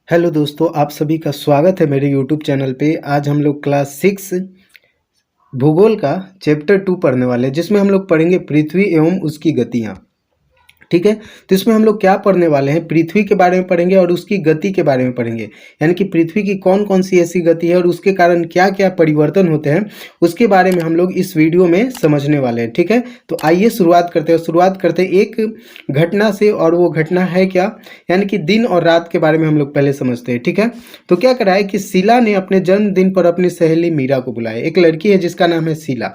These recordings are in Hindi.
हेलो दोस्तों, आप सभी का स्वागत है मेरे यूट्यूब चैनल पे। आज हम लोग क्लास 6 भूगोल का चैप्टर 2 पढ़ने वाले हैं, जिसमें हम लोग पढ़ेंगे पृथ्वी एवं उसकी गतियाँ। ठीक है, तो इसमें हम लोग क्या पढ़ने वाले हैं, पृथ्वी के बारे में पढ़ेंगे और उसकी गति के बारे में पढ़ेंगे। यानी कि पृथ्वी की कौन कौन सी ऐसी गति है और उसके कारण क्या क्या परिवर्तन होते हैं, उसके बारे में हम लोग इस वीडियो में समझने वाले हैं। ठीक है, तो आइए शुरुआत करते हैं एक घटना से, और वो घटना है क्या, यानी कि दिन और रात के बारे में हम लोग पहले समझते हैं। ठीक है, तो क्या करा है कि शीला ने अपने जन्मदिन पर अपनी सहेली मीरा को बुलाया। एक लड़की है जिसका नाम है शीला।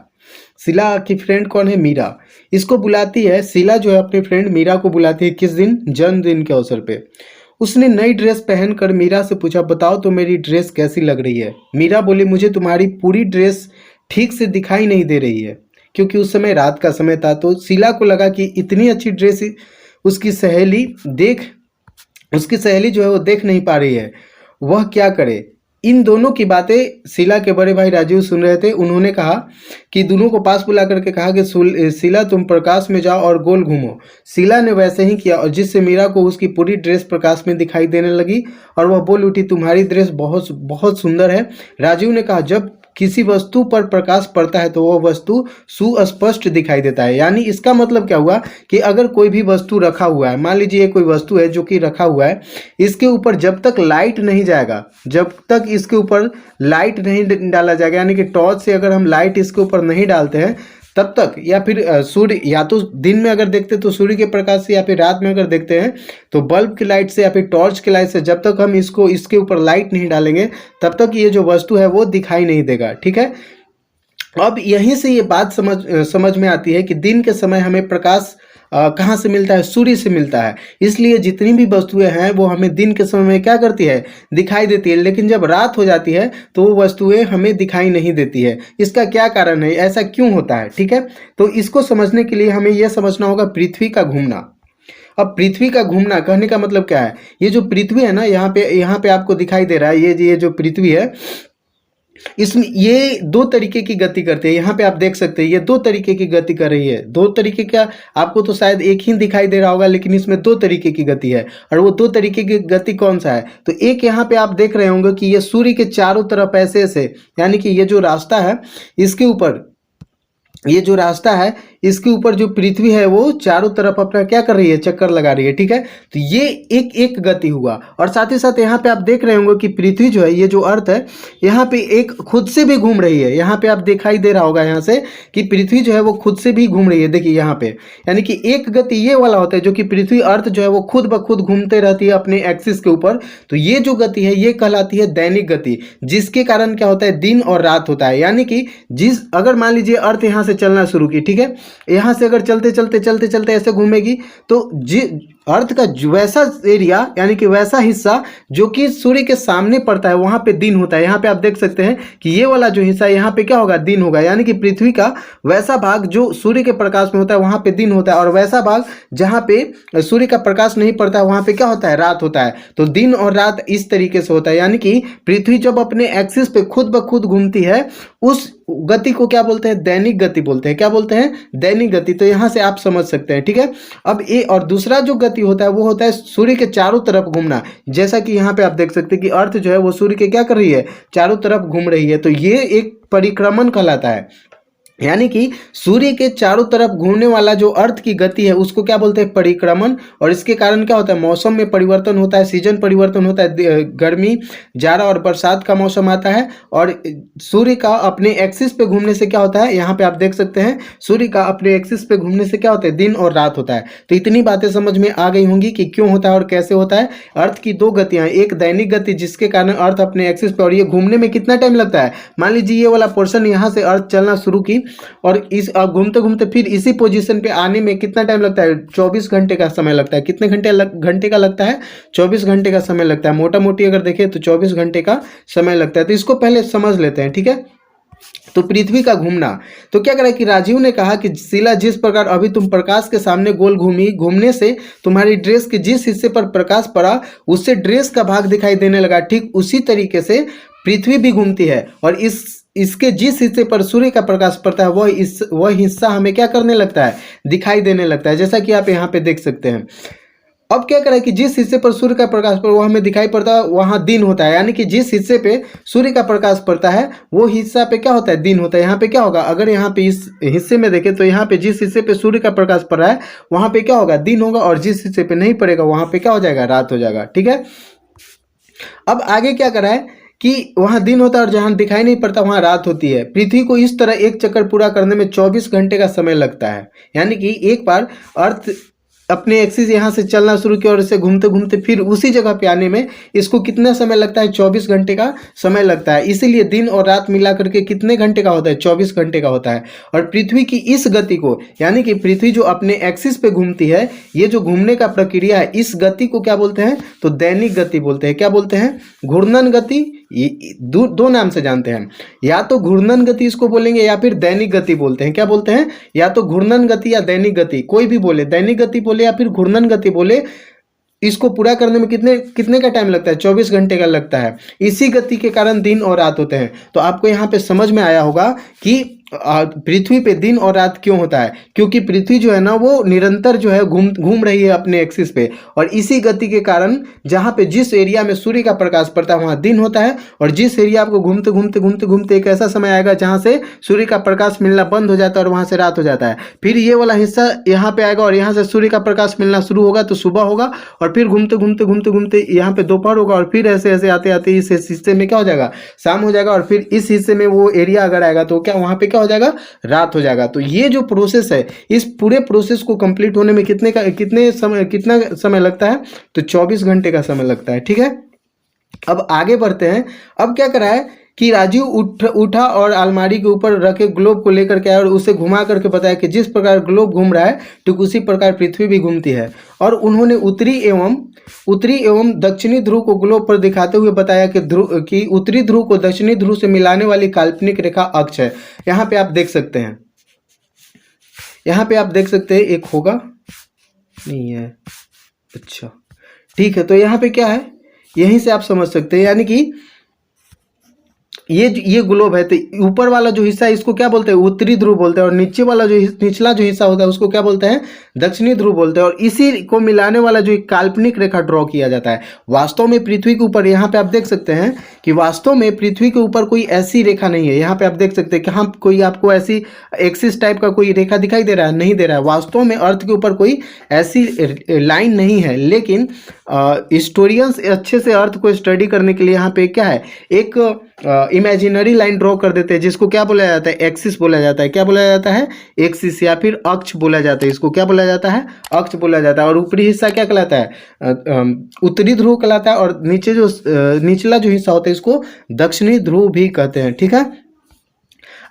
शीला की फ्रेंड कौन है? मीरा। इसको बुलाती है, शीला जो है अपनी फ्रेंड मीरा को बुलाती है। किस दिन? जन्मदिन के अवसर पे। उसने नई ड्रेस पहनकर मीरा से पूछा, बताओ तो मेरी ड्रेस कैसी लग रही है। मीरा बोली, मुझे तुम्हारी पूरी ड्रेस ठीक से दिखाई नहीं दे रही है, क्योंकि उस समय रात का समय था। तो शीला को लगा कि इतनी अच्छी ड्रेस उसकी सहेली उसकी सहेली जो है वो देख नहीं पा रही है, वह क्या करे। इन दोनों की बातें शीला के बड़े भाई राजीव सुन रहे थे। उन्होंने कहा कि दोनों को पास बुला करके कहा कि शीला तुम प्रकाश में जाओ और गोल घूमो। शीला ने वैसे ही किया, और जिससे मीरा को उसकी पूरी ड्रेस प्रकाश में दिखाई देने लगी और वह बोल उठी, तुम्हारी ड्रेस बहुत बहुत सुंदर है। राजीव ने कहा, जब किसी वस्तु पर प्रकाश पड़ता है तो वह वस्तु सुस्पष्ट दिखाई देता है। यानी इसका मतलब क्या हुआ कि अगर कोई भी वस्तु रखा हुआ है, मान लीजिए कोई वस्तु है जो कि रखा हुआ है, इसके ऊपर जब तक लाइट नहीं जाएगा, जब तक इसके ऊपर लाइट नहीं डाला जाएगा, यानी कि टॉर्च से अगर हम लाइट इसके ऊपर नहीं डालते हैं तब तक, या फिर सूर्य, या तो दिन में अगर देखते तो सूर्य के प्रकाश से, या फिर रात में अगर देखते हैं तो बल्ब की लाइट से या फिर टॉर्च की लाइट से, जब तक हम इसके ऊपर लाइट नहीं डालेंगे तब तक ये जो वस्तु है वो दिखाई नहीं देगा। ठीक है, अब यहीं से ये बात समझ में आती है कि दिन के समय हमें प्रकाश कहाँ से मिलता है? सूर्य से मिलता है। इसलिए जितनी भी वस्तुएं हैं वो हमें दिन के समय में क्या करती है? दिखाई देती है। लेकिन जब रात हो जाती है तो वो वस्तुएं हमें दिखाई नहीं देती है। इसका क्या कारण है? ऐसा क्यों होता है? ठीक है, तो इसको समझने के लिए हमें यह समझना होगा पृथ्वी का घूमना। अब पृथ्वी का घूमना कहने का मतलब क्या है? ये जो पृथ्वी है ना, यहाँ पे आपको दिखाई दे रहा है, ये जो पृथ्वी है, इसमें ये दो तरीके की गति करते हैं। यहाँ पे आप देख सकते हैं ये दो तरीके की गति कर रही है। दो तरीके क्या, आपको तो शायद एक ही दिखाई दे रहा होगा, लेकिन इसमें दो तरीके की गति है। और वो दो तरीके की गति कौन सा है? तो एक यहाँ पे आप देख रहे होंगे कि ये सूर्य के चारों तरफ ऐसे ऐसे, यानी कि ये जो रास्ता है इसके ऊपर, ये जो रास्ता है इसके ऊपर जो पृथ्वी है वो चारों तरफ अपना क्या कर रही है? चक्कर लगा रही है। ठीक है, तो ये एक एक गति हुआ। और साथ ही साथ यहाँ पे आप देख रहे होंगे कि पृथ्वी जो है, ये जो अर्थ है, यहाँ पे एक खुद से भी घूम रही है। यहाँ पे आप दिखाई दे रहा होगा यहाँ से कि पृथ्वी जो है वो खुद से भी घूम रही है। देखिए यहाँ पे, यानी कि एक गति ये वाला होता है जो कि पृथ्वी अर्थ जो है वो खुद ब खुद घूमते रहती है अपने एक्सिस के ऊपर। तो ये जो गति है ये कहलाती है दैनिक गति, जिसके कारण क्या होता है? दिन और रात होता है। यानी कि अगर मान लीजिए अर्थ यहाँ से चलना शुरू की, ठीक है, यहां से अगर चलते चलते चलते चलते ऐसे घूमेगी, तो अर्थ का वैसा एरिया, यानी कि वैसा हिस्सा जो कि सूर्य के सामने पड़ता है, वहां पे दिन होता है। यहाँ पे आप देख सकते हैं कि ये वाला जो हिस्सा है यहाँ पे क्या होगा? दिन होगा। यानी कि पृथ्वी का वैसा भाग जो सूर्य के प्रकाश में होता है वहां पे दिन होता है, और वैसा भाग जहाँ पे सूर्य का प्रकाश नहीं पड़ता है वहां पे क्या होता है? रात होता है। तो दिन और रात इस तरीके से होता है। यानी कि पृथ्वी जब अपने एक्सिस पे खुद ब खुद घूमती है, उस गति को क्या बोलते हैं? दैनिक गति बोलते हैं। क्या बोलते हैं? दैनिक गति। तो यहां से आप समझ सकते हैं। ठीक है, अब ये और दूसरा जो गति होता है वो होता है सूर्य के चारों तरफ घूमना। जैसा कि यहाँ पे आप देख सकते हैं कि अर्थ जो है वो सूर्य के क्या कर रही है? चारों तरफ घूम रही है। तो ये एक परिक्रमण कहलाता है। यानी कि सूर्य के चारों तरफ घूमने वाला जो अर्थ की गति है उसको क्या बोलते हैं? परिक्रमण। और इसके कारण क्या होता है? मौसम में परिवर्तन होता है, सीजन परिवर्तन होता है, गर्मी, जाड़ा और बरसात का मौसम आता है। और सूर्य का अपने एक्सिस पे घूमने से क्या होता है? यहाँ पे आप देख सकते हैं, सूर्य का अपने एक्सिस पे घूमने से क्या होता है? दिन और रात होता है। तो इतनी बातें समझ में आ गई होंगी कि क्यों होता है और कैसे होता है। अर्थ की दो गतियां, एक दैनिक गति जिसके कारण अर्थ अपने एक्सिस पे, और ये घूमने में कितना टाइम लगता है? मान लीजिए ये वाला पोर्शन यहाँ से अर्थ चलना शुरू की, और इस घूमते घूमते फिर इसी पोजीशन पे आने में कितना टाइम लगता है? 24 घंटे का समय लगता है। कितने घंटे का लगता है? 24 घंटे का समय लगता है। मोटा मोटी अगर देखें तो 24 घंटे का समय लगता है। तो इसको पहले समझ लेते हैं। ठीक है, तो पृथ्वी का घूमना। तो क्या करा कि राजीव ने कहा कि शीला, जिस प्रकार अभी तुम प्रकाश के सामने गोल घूमी, घूमने से तुम्हारी ड्रेस के जिस हिस्से पर प्रकाश पड़ा उससे ड्रेस का भाग दिखाई देने लगा, ठीक उसी तरीके से पृथ्वी भी घूमती है। और इसके जिस हिस्से पर सूर्य का प्रकाश पड़ता है वह हिस्सा हमें क्या करने लगता है? दिखाई देने लगता है। जैसा कि आप यहाँ पे देख सकते हैं, अब क्या करें कि जिस हिस्से पर सूर्य का प्रकाश पर वो हमें दिखाई पड़ता है वहाँ दिन होता है, यानी कि जिस हिस्से पे सूर्य का प्रकाश पड़ता है वो हिस्सा पे क्या होता है, दिन होता है। यहाँ पे क्या होगा, अगर यहाँ पे इस हिस्से में देखें तो यहाँ पे जिस हिस्से पे सूर्य का प्रकाश पड़ रहा है वहाँ पे क्या होगा, दिन होगा, और जिस हिस्से पे नहीं पड़ेगा वहाँ पे क्या हो जाएगा, रात हो जाएगा। ठीक है, अब आगे क्या करा है कि वहाँ दिन होता है और जहाँ दिखाई नहीं पड़ता वहाँ रात होती है। पृथ्वी को इस तरह एक चक्कर पूरा करने में 24 घंटे का समय लगता है, यानी कि एक बार अर्थ अपने एक्सिस यहाँ से चलना शुरू किया और इसे घूमते घूमते फिर उसी जगह पे आने में इसको कितना समय लगता है, 24 घंटे का समय लगता है। इसीलिए दिन और रात मिला करके कितने घंटे का होता है, 24 घंटे का होता है। और पृथ्वी की इस गति को, यानी कि पृथ्वी जो अपने एक्सिस पे घूमती है, ये जो घूमने का प्रक्रिया है, इस गति को क्या बोलते हैं, तो दैनिक गति बोलते हैं। क्या बोलते हैं, घूर्णन गति। दो नाम से जानते हैं, या तो घूर्णन गति इसको बोलेंगे या फिर दैनिक गति बोलते हैं। क्या बोलते हैं, या तो घूर्णन गति या दैनिक गति, कोई भी बोले, दैनिक गति बोले या फिर घूर्णन गति बोले। इसको पूरा करने में कितने का टाइम लगता है, 24 घंटे का लगता है। इसी गति के कारण दिन और रात होते हैं। तो आपको यहाँ पे समझ में आया होगा कि पृथ्वी पे दिन और रात क्यों होता है, क्योंकि पृथ्वी जो है ना वो निरंतर जो है घूम रही है अपने एक्सिस पे, और इसी गति के कारण जहाँ पे जिस एरिया में सूर्य का प्रकाश पड़ता है वहाँ दिन होता है, और जिस एरिया आपको घूमते घूमते घूमते घूमते एक ऐसा समय आएगा जहाँ से सूर्य का प्रकाश मिलना बंद हो जाता है और वहाँ से रात हो जाता है। फिर ये वाला हिस्सा यहाँ पे आएगा और यहाँ से सूर्य का प्रकाश मिलना शुरू होगा तो सुबह होगा, और फिर घूमते घूमते घूमते घूमते यहाँ पे दोपहर होगा, और फिर ऐसे ऐसे आते आते इस हिस्से में क्या हो जाएगा, शाम हो जाएगा, और फिर इस हिस्से में वो एरिया अगर आएगा तो क्या वहाँ पे क्या हो जाएगा, रात हो जाएगा। तो ये जो प्रोसेस है, इस पूरे प्रोसेस को कंप्लीट होने में कितना समय लगता है, तो 24 घंटे का समय लगता है। ठीक है, अब आगे बढ़ते हैं। अब क्या करा है कि राजीव उठा और अलमारी के ऊपर रखे ग्लोब को लेकर के आया और उसे घुमा करके बताया कि जिस प्रकार ग्लोब घूम रहा है ठीक उसी प्रकार पृथ्वी भी घूमती है। और उन्होंने उत्तरी एवं दक्षिणी ध्रुव को ग्लोब पर दिखाते हुए बताया कि उत्तरी ध्रुव को दक्षिणी ध्रुव से मिलाने वाली काल्पनिक रेखा अक्ष है। यहाँ पे आप देख सकते हैं, यहाँ पे आप देख सकते हैं, एक होगा नहीं है, अच्छा ठीक है। तो यहाँ पे क्या है, यहीं से आप समझ सकते हैं, यानी कि ये ग्लोब है, तो ऊपर वाला जो हिस्सा है इसको क्या बोलते हैं, उत्तरी ध्रुव बोलते हैं, और नीचे वाला जो निचला जो हिस्सा होता है उसको क्या बोलते हैं, दक्षिणी ध्रुव बोलते हैं। और इसी को मिलाने वाला जो एक काल्पनिक रेखा ड्रॉ किया जाता है। वास्तव में पृथ्वी के ऊपर, यहाँ पे आप देख सकते हैं कि वास्तव में पृथ्वी के ऊपर कोई ऐसी रेखा नहीं है। यहाँ पे आप देख सकते हैं कि हाँ, कोई आपको ऐसी एक्सिस टाइप का कोई रेखा दिखाई दे रहा है, नहीं दे रहा है। वास्तव में अर्थ के ऊपर कोई ऐसी लाइन नहीं है, लेकिन हिस्टोरियंस अच्छे से अर्थ को स्टडी करने के लिए यहाँ पे क्या है, एक इमेजिनरी लाइन ड्रॉ कर देते हैं, जिसको क्या बोला जाता है, एक्सिस बोला जाता है। क्या बोला जाता है, एक्सिस, या फिर अक्ष बोला जाता है। इसको क्या बोला जाता है, अक्ष बोला जाता है। और ऊपरी हिस्सा क्या कहलाता है, उत्तरी ध्रुव कहलाता है, और नीचे जो निचला जो हिस्सा होता है इसको दक्षिणी ध्रुव भी कहते हैं। ठीक है,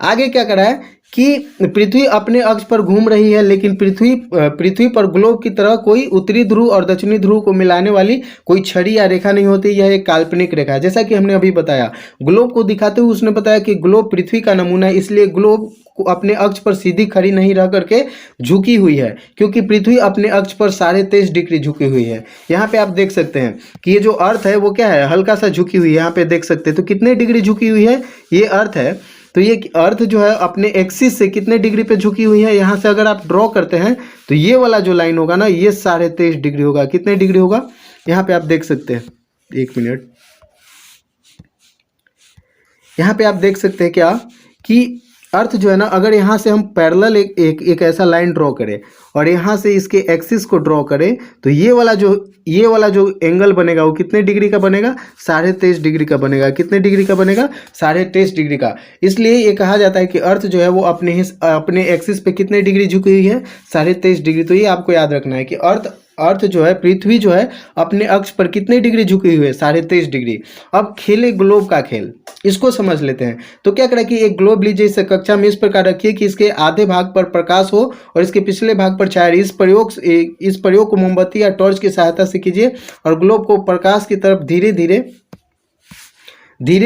आगे क्या करा है कि पृथ्वी अपने अक्ष पर घूम रही है, लेकिन पृथ्वी पर ग्लोब की तरह कोई उत्तरी ध्रुव और दक्षिणी ध्रुव को मिलाने वाली कोई छड़ी या रेखा नहीं होती। यह एक काल्पनिक रेखा है, जैसा कि हमने अभी बताया। ग्लोब को दिखाते हुए उसने बताया कि ग्लोब पृथ्वी का नमूना है, इसलिए ग्लोब अपने अक्ष पर सीधी खड़ी नहीं रह करके झुकी हुई है, क्योंकि पृथ्वी अपने अक्ष पर 23.5 डिग्री झुकी हुई है। यहाँ पे आप देख सकते हैं कि ये जो अर्थ है वो क्या है, हल्का सा झुकी हुई है। यहाँ पे देख सकते हैं तो कितने डिग्री झुकी हुई है, ये अर्थ है। तो ये अर्थ जो है अपने एक्सिस से कितने डिग्री पे झुकी हुई है, यहाँ से अगर आप ड्रॉ करते हैं तो ये वाला जो लाइन होगा ना, ये 23.5 डिग्री होगा। कितने डिग्री होगा, यहाँ पे आप देख सकते हैं, एक मिनट, यहाँ पे आप देख सकते हैं क्या कि अर्थ जो है ना, अगर यहाँ से हम पैरेलल एक ऐसा लाइन ड्रॉ करें और यहाँ से इसके एक्सिस को ड्रॉ करें, तो ये वाला जो एंगल बनेगा वो कितने डिग्री का बनेगा, 23.5 डिग्री का बनेगा। कितने डिग्री का बनेगा, 23.5 डिग्री का। इसलिए ये कहा जाता है कि अर्थ जो है वो अपने एक्सिस पे कितने डिग्री झुकी हुई है, 23.5 डिग्री। तो ये आपको याद रखना है कि अर्थ जो है, पृथ्वी जो है अपने अक्ष पर कितने डिग्री झुकी हुई है, 23.5 डिग्री। अब खेले ग्लोब का खेल, इसको समझ लेते हैं। तो क्या करें कि एक ग्लोब लीजिए, इसे कक्षा में इस प्रकार रखिए कि इसके आधे भाग पर प्रकाश हो और इसके पिछले भाग पर छाया। इस प्रयोग को मोमबत्ती या टॉर्च की सहायता से कीजिए और ग्लोब को प्रकाश की तरफ धीरे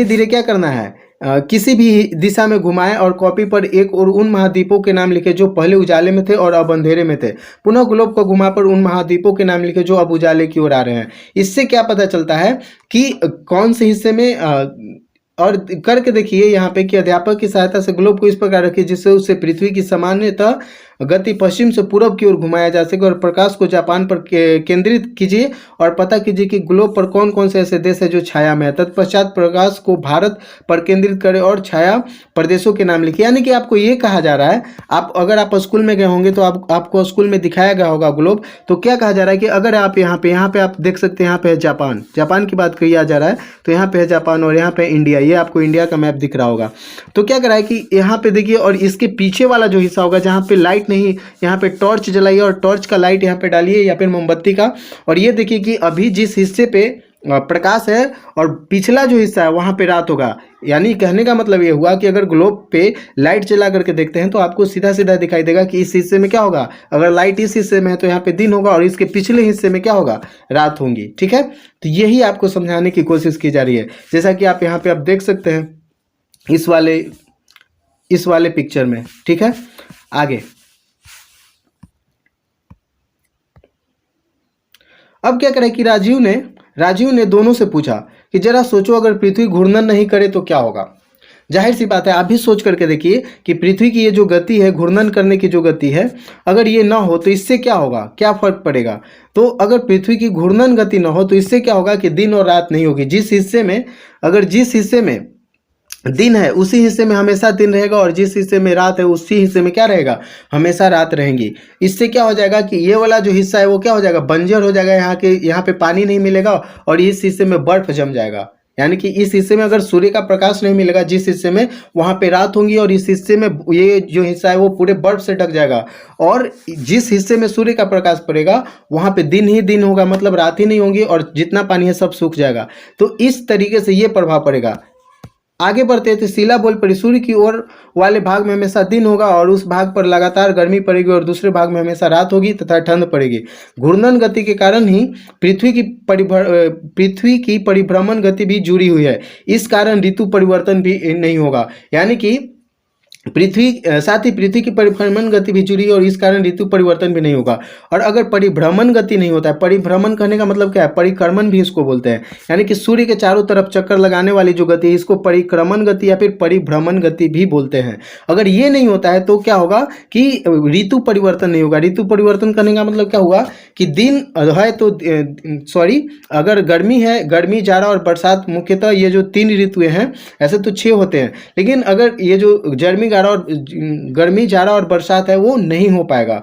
धीरे क्या करना है, किसी भी दिशा में घुमाएं और कॉपी पर एक और उन महाद्वीपों के नाम लिखे जो पहले उजाले में थे और अब अंधेरे में थे। पुनः ग्लोब को घुमा पर उन महाद्वीपों के नाम लिखे जो अब उजाले की ओर आ रहे हैं। इससे क्या पता चलता है कि कौन से हिस्से में, और करके देखिए यहाँ पे कि अध्यापक की सहायता से ग्लोब को इस प्रकार रखिए जिससे उससे पृथ्वी की सामान्यतः गति पश्चिम से पूरब की ओर घुमाया जा सके और प्रकाश को जापान पर केंद्रित कीजिए और पता कीजिए कि ग्लोब पर कौन कौन से ऐसे देश है जो छाया में है। तत्पश्चात प्रकाश को भारत पर केंद्रित करें और छाया प्रदेशों के नाम लिखिए। यानी कि आपको ये कहा जा रहा है, अगर आप स्कूल में गए होंगे तो आपको स्कूल में दिखाया गया होगा ग्लोब। तो क्या कहा जा रहा है कि अगर आप यहाँ पे आप देख सकते हैं, यहाँ पे है जापान की बात किया जा रहा है, तो यहाँ पे है जापान और यहाँ पे इंडिया। ये आपको इंडिया का मैप दिख रहा होगा। तो क्या कर रहा है कि यहाँ पे देखिए, और इसके पीछे वाला जो हिस्सा होगा जहाँ पे लाइट नहीं, यहाँ पे टॉर्च जलाइए और टॉर्च का लाइट यहाँ पे डालिए या फिर मोमबत्ती का, और ये देखिए कि अभी जिस हिस्से पे प्रकाश है और पिछला जो हिस्सा है वहाँ पे रात होगा। यानी कहने का मतलब ये हुआ कि अगर ग्लोब पे लाइट जला करके देखते हैं तो आपको सीधा सीधा दिखाई देगा कि इस हिस्से में क्या होगा। अगर लाइट इस हिस्से में है तो यहाँ पे दिन होगा और इसके पिछले हिस्से में क्या होगा, रात होंगी। ठीक है, तो यही आपको समझाने की कोशिश की जा रही है। जैसा कि आप यहाँ पे आप देख सकते हैं इस वाले पिक्चर में। ठीक है, आगे अब क्या करें कि राजीव ने दोनों से पूछा कि जरा सोचो, अगर पृथ्वी घूर्णन नहीं करे तो क्या होगा। जाहिर सी बात है, आप भी सोच करके देखिए कि पृथ्वी की ये जो गति है, घूर्णन करने की जो गति है, अगर ये ना हो तो इससे क्या होगा, क्या फर्क पड़ेगा। तो अगर पृथ्वी की घूर्णन गति ना हो तो इससे क्या होगा कि दिन और रात नहीं होगी। जिस हिस्से में दिन है उसी हिस्से में हमेशा दिन रहेगा और जिस हिस्से में रात है उसी हिस्से में क्या रहेगा, हमेशा रात रहेंगी। इससे क्या हो जाएगा कि ये वाला जो हिस्सा है वो क्या हो जाएगा, बंजर हो जाएगा, यहाँ पे पानी नहीं मिलेगा और इस हिस्से में बर्फ जम जाएगा। यानी कि इस हिस्से में अगर सूर्य का प्रकाश नहीं मिलेगा जिस हिस्से में, वहाँ पे रात होंगी और इस हिस्से में ये जो हिस्सा है वो पूरे बर्फ से ढक जाएगा। और जिस हिस्से में सूर्य का प्रकाश पड़ेगा वहाँ पे दिन ही दिन होगा, मतलब रात ही नहीं होगी और जितना पानी है सब सूख जाएगा। तो इस तरीके से ये प्रभाव पड़ेगा। आगे बढ़ते थे, शीला बोल पड़ी, सूर्य की ओर वाले भाग में हमेशा दिन होगा और उस भाग पर लगातार गर्मी पड़ेगी और दूसरे भाग में हमेशा रात होगी तथा ठंड पड़ेगी। घूर्णन गति के कारण ही पृथ्वी की परिभ्रमण गति भी जुड़ी हुई है। इस कारण ऋतु परिवर्तन भी नहीं होगा। यानी कि साथ ही पृथ्वी की परिभ्रमण गति भी जुड़ी है और इस कारण ऋतु परिवर्तन भी नहीं होगा। और अगर परिभ्रमण गति नहीं होता है, परिभ्रमण कहने का मतलब क्या है, परिक्रमण भी इसको बोलते हैं। यानी कि सूर्य के चारों तरफ चक्कर लगाने वाली जो गति है इसको परिक्रमण गति या फिर परिभ्रमण गति भी बोलते हैं। अगर ये नहीं होता है तो क्या होगा कि ऋतु परिवर्तन नहीं होगा। ऋतु परिवर्तन करने का मतलब क्या हुआ कि दिन है तो अगर गर्मी है, गर्मी, जाड़ा और बरसात, मुख्यतः ये जो 3 ऋतुएं हैं, ऐसे तो 6 होते हैं, लेकिन अगर ये जो गर्मी, जाड़ा और बरसात है वो नहीं हो पाएगा।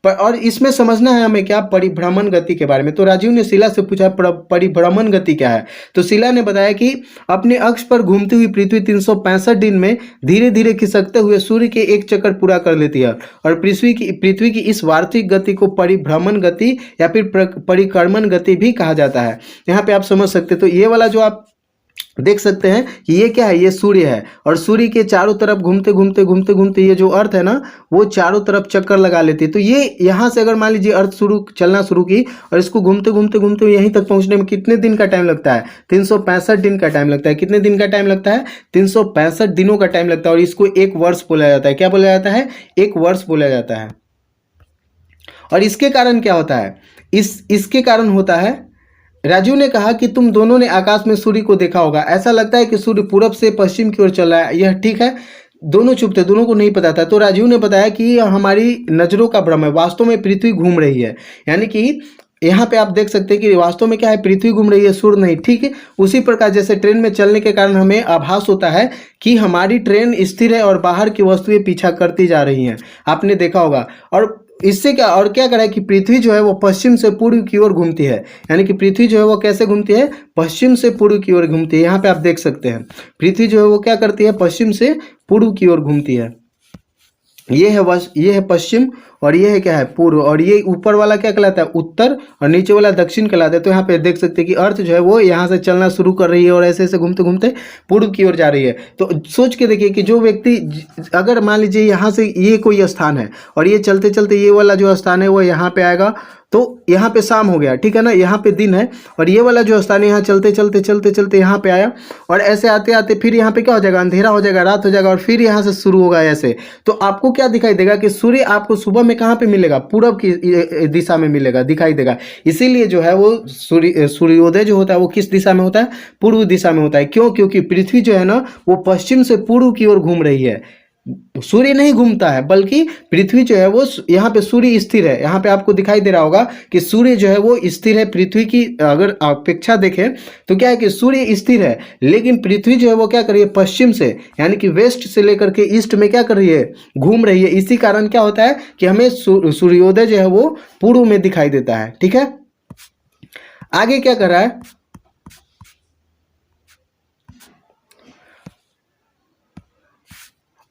और इसमें समझना है हमें क्या, परिभ्रमण गति के बारे में। तो राजीव ने शीला से पूछा परिभ्रमण गति क्या है। तो शीला ने बताया कि अपने अक्ष पर घूमती हुई पृथ्वी 365 दिन में धीरे धीरे खिसकते हुए सूर्य के एक चक्कर पूरा कर लेती है और पृथ्वी की इस वार्षिक गति को परिभ्रमण गति या फिर परिक्रमण गति भी कहा जाता है। यहाँ पे आप समझ सकते, तो ये वाला जो आप देख सकते हैं कि ये क्या है, ये सूर्य है और सूर्य के चारों तरफ घूमते ये जो अर्थ है ना वो चारों तरफ चक्कर लगा लेती है। तो ये यहाँ से अगर मान लीजिए अर्थ चलना शुरू की और इसको घूमते यहीं तक पहुंचने में कितने दिन का टाइम लगता है, 365 दिन का टाइम लगता है। कितने दिन का टाइम लगता है, 365 दिनों का टाइम लगता है। और इसको एक वर्ष बोला जाता है। क्या बोला जाता है, एक वर्ष बोला जाता है। और इसके कारण क्या होता है, इसके कारण होता है, राजू ने कहा कि तुम दोनों ने आकाश में सूर्य को देखा होगा, ऐसा लगता है कि सूर्य पूरब से पश्चिम की ओर चल रहा है। यह ठीक है। दोनों चुप थे, दोनों को नहीं पता था। तो राजीव ने बताया कि यह हमारी नज़रों का भ्रम है, वास्तव में पृथ्वी घूम रही है। यानी कि यहाँ पे आप देख सकते हैं कि वास्तव में क्या है, पृथ्वी घूम रही है, सूर्य नहीं। ठीक है, उसी प्रकार जैसे ट्रेन में चलने के कारण हमें आभास होता है कि हमारी ट्रेन स्थिर है और बाहर की वस्तुएं पीछा करती जा रही हैं, आपने देखा होगा। और इससे क्या करा है कि पृथ्वी जो है वो पश्चिम से पूर्व की ओर घूमती है। यानी कि पृथ्वी जो है वो कैसे घूमती है, पश्चिम से पूर्व की ओर घूमती है। यहाँ पे आप देख सकते हैं पृथ्वी जो है वो क्या करती है, पश्चिम से पूर्व की ओर घूमती है। ये है पश्चिम और ये है क्या है, पूर्व। और ये ऊपर वाला क्या कहलाता है, उत्तर, और नीचे वाला दक्षिण कहलाता है। तो यहाँ पे देख सकते हैं कि अर्थ जो है वो यहाँ से चलना शुरू कर रही है और ऐसे ऐसे घूमते घूमते पूर्व की ओर जा रही है। तो सोच के देखिए कि जो व्यक्ति, अगर मान लीजिए यहाँ से ये कोई स्थान है और ये चलते चलते ये वाला जो स्थान है वो यहाँ पे आएगा, तो यहाँ पे शाम हो गया, ठीक है ना, यहाँ पे दिन है। और ये वाला जो स्थान है यहाँ चलते चलते यहाँ पे आया और ऐसे आते आते फिर यहाँ पे क्या हो जाएगा, अंधेरा हो जाएगा, रात हो जाएगा और फिर यहाँ से शुरू होगा ऐसे। तो आपको क्या दिखाई देगा कि सूर्य आपको सुबह में कहाँ पे मिलेगा, पूरब की दिशा में मिलेगा, दिखाई देगा। इसीलिए जो है वो सूर्योदय जो होता है वो किस दिशा में होता है, पूर्व दिशा में होता है। क्यों, क्योंकि पृथ्वी जो है ना वो पश्चिम से पूर्व की ओर घूम रही है। सूर्य नहीं घूमता है, बल्कि पृथ्वी जो है वो यहाँ पे सूर्य स्थिर है। यहाँ पे आपको दिखाई दे रहा होगा कि सूर्य जो है वो स्थिर है। पृथ्वी की अगर अपेक्षा देखें तो क्या है कि सूर्य स्थिर है, लेकिन पृथ्वी जो है वो क्या कर रही है, पश्चिम से यानी कि वेस्ट से लेकर के ईस्ट में क्या कर रही है, घूम रही है। इसी कारण क्या होता है कि हमें सूर्योदय जो है वो पूर्व में दिखाई देता है। ठीक है, आगे क्या कर रहा है,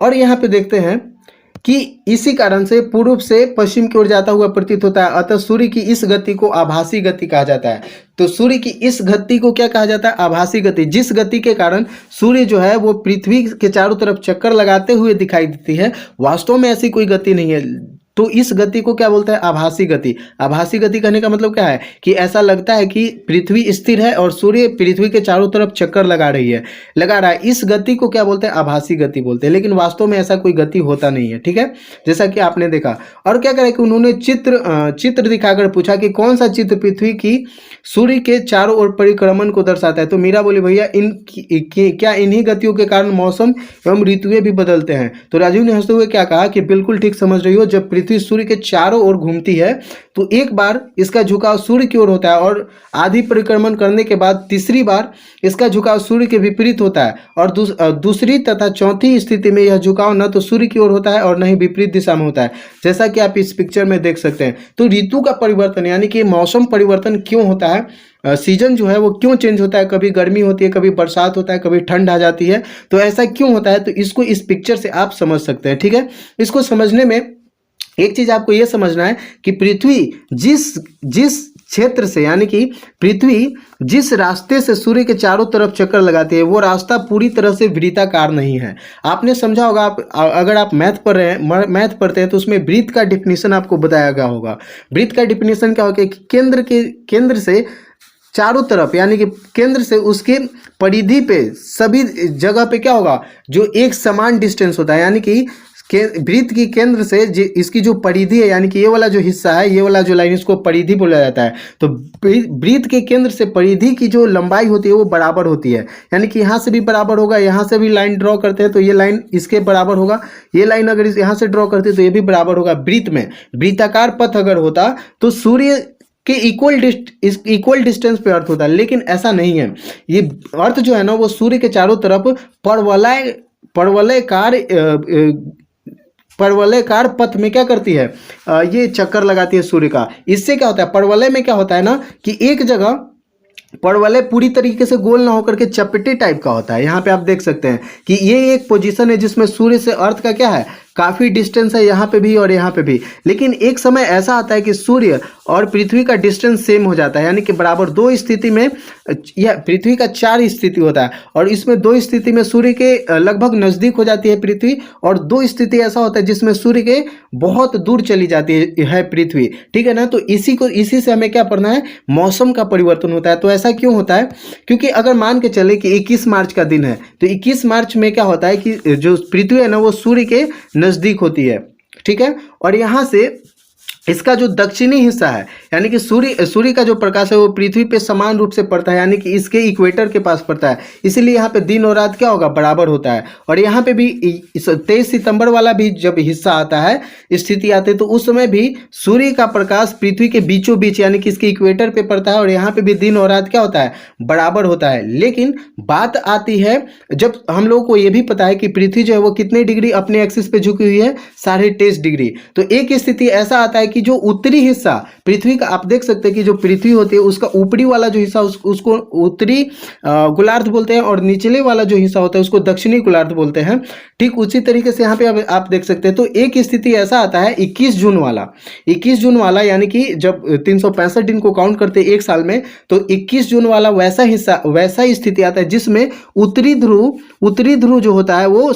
और यहाँ पे देखते हैं कि इसी कारण से पूर्व से पश्चिम की ओर जाता हुआ प्रतीत होता है, अतः सूर्य की इस गति को आभासी गति कहा जाता है। तो सूर्य की इस गति को क्या कहा जाता है, आभासी गति। जिस गति के कारण सूर्य जो है वो पृथ्वी के चारों तरफ चक्कर लगाते हुए दिखाई देती है, वास्तव में ऐसी कोई गति नहीं है। तो इस गति को क्या बोलते हैं, आभासी गति। आभासी गति कहने का मतलब क्या है कि ऐसा लगता है कि पृथ्वी स्थिर है और सूर्य पृथ्वी के चारों तरफ चक्कर लगा रहा है। इस गति को क्या बोलते हैं, आभासी गति बोलते हैं, लेकिन वास्तव में ऐसा कोई गति होता नहीं है। ठीक है, जैसा कि आपने देखा। और क्या करें कि उन्होंने चित्र दिखाकर पूछा कि कौन सा चित्र पृथ्वी की सूर्य के चारों ओर परिक्रमण को दर्शाता है। तो मीरा बोली भैया क्या इन्हीं गतियों के कारण मौसम एवं ऋतुएं भी बदलते हैं। तो राजीव ने हंसते हुए क्या कहा कि बिल्कुल ठीक समझ रही हो, जब पृथ्वी सूर्य के चारों ओर घूमती है तो एक बार इसका झुकाव सूर्य की ओर होता है और आधी परिक्रमण करने के बाद तीसरी बार इसका झुकाव सूर्य के विपरीत होता है, और दूसरी तथा चौथी स्थिति में यह झुकाव न तो सूर्य की ओर होता है और न ही विपरीत दिशा में होता है, जैसा कि आप इस पिक्चर में देख सकते हैं। तो ऋतु का परिवर्तन यानी कि मौसम परिवर्तन क्यों होता है, सीजन जो है वो क्यों चेंज होता है, कभी गर्मी होती है, कभी बरसात होता है, कभी ठंड आ जाती है, तो ऐसा क्यों होता है, तो इसको इस पिक्चर से आप समझ सकते हैं। ठीक है, इसको समझने में एक चीज आपको यह समझना है कि पृथ्वी जिस क्षेत्र से यानी कि पृथ्वी जिस रास्ते से सूर्य के चारों तरफ चक्कर लगाती है वो रास्ता पूरी तरह से वृत्ताकार नहीं है। आपने समझा होगा, अगर आप मैथ पढ़ते हैं तो उसमें वृत्त का डिफिनीशन आपको बताया गया होगा। वृत्त का डिफिनीशन क्या होगा कि केंद्र से चारों तरफ यानी कि केंद्र से उसके परिधि पे सभी जगह पे क्या होगा, जो एक समान डिस्टेंस होता है, यानी कि वृत्त की केंद्र से इसकी जो परिधि है यानी कि ये वाला जो हिस्सा है, ये वाला जो लाइन, इसको परिधि बोला जाता है। तो वृत्त के केंद्र से परिधि की जो लंबाई होती है वो बराबर होती है, यानी कि यहाँ से भी बराबर होगा, यहाँ से भी लाइन ड्रॉ करते हैं तो ये लाइन इसके बराबर होगा, ये लाइन अगर यहाँ से ड्रॉ करते हैं तो ये भी बराबर होगा। वृत्त में वृत्ताकार पथ अगर होता तो सूर्य के इक्वल डिस्टेंस पे अर्थ होता है, लेकिन ऐसा नहीं है। ये अर्थ जो है ना वो सूर्य के चारों तरफ परवलयकार पथ में क्या करती है, ये चक्कर लगाती है सूर्य का। इससे क्या होता है, परवलय में क्या होता है ना कि एक जगह परवलय पूरी तरीके से गोल ना होकर के चपटे टाइप का होता है। यहाँ पे आप देख सकते हैं कि ये एक पोजीशन है जिसमें सूर्य से अर्थ का क्या है, काफ़ी डिस्टेंस है, यहाँ पे भी और यहाँ पे भी। लेकिन एक समय ऐसा आता है कि सूर्य और पृथ्वी का डिस्टेंस सेम हो जाता है, यानी कि बराबर। दो स्थिति में यह पृथ्वी का 4 स्थिति होता है और इसमें 2 स्थिति में सूर्य के लगभग नज़दीक हो जाती है पृथ्वी, और 2 स्थिति ऐसा होता है जिसमें सूर्य के बहुत दूर चली जाती है पृथ्वी। ठीक है ना, तो इसी से हमें क्या पढ़ना है, मौसम का परिवर्तन होता है। तो ऐसा क्यों होता है, क्योंकि अगर मान के चले कि 21 मार्च का दिन है तो 21 मार्च में क्या होता है कि जो पृथ्वी है ना वो सूर्य के नज़दीक होती है। ठीक है, और यहाँ से इसका जो दक्षिणी हिस्सा है यानी कि सूर्य का जो प्रकाश है वो पृथ्वी पे समान रूप से पड़ता है, यानी कि इसके इक्वेटर के पास पड़ता है, इसीलिए यहाँ पे दिन और रात क्या होगा, बराबर होता है। और यहाँ पे भी 23 सितंबर वाला भी जब हिस्सा आता है, स्थिति आती है, तो उस समय भी सूर्य का प्रकाश पृथ्वी के बीचों बीच यानी कि इसके इक्वेटर पे पड़ता है और यहाँ पे भी दिन और रात क्या होता है, बराबर होता है। लेकिन बात आती है जब हम लोगों को ये भी पता है कि पृथ्वी जो है वो कितने डिग्री अपने एक्सिस पे झुकी हुई है, 23.5 डिग्री। तो एक स्थिति ऐसा आता है कि जो उत्तरी हिस्सा पृथ्वी का, आप देख सकते हैं कि जो पृथ्वी होती है उसका ऊपरी वाला जो हिस्सा उसको उत्तरी गोलार्ध बोलते हैं और निचले वाला जो हिस्सा होता है उसको दक्षिणी गोलार्ध बोलते हैं। ठीक उसी तरीके से यहाँ पे आप देख सकते हैं। तो एक स्थिति ऐसा आता है 21 जून वाला यानी कि जब 365 दिन को काउंट करते हैं एक साल में, तो 21 जून वाला वैसा स्थिति आता है जिसमें उत्तरी ध्रुव जो होता है वो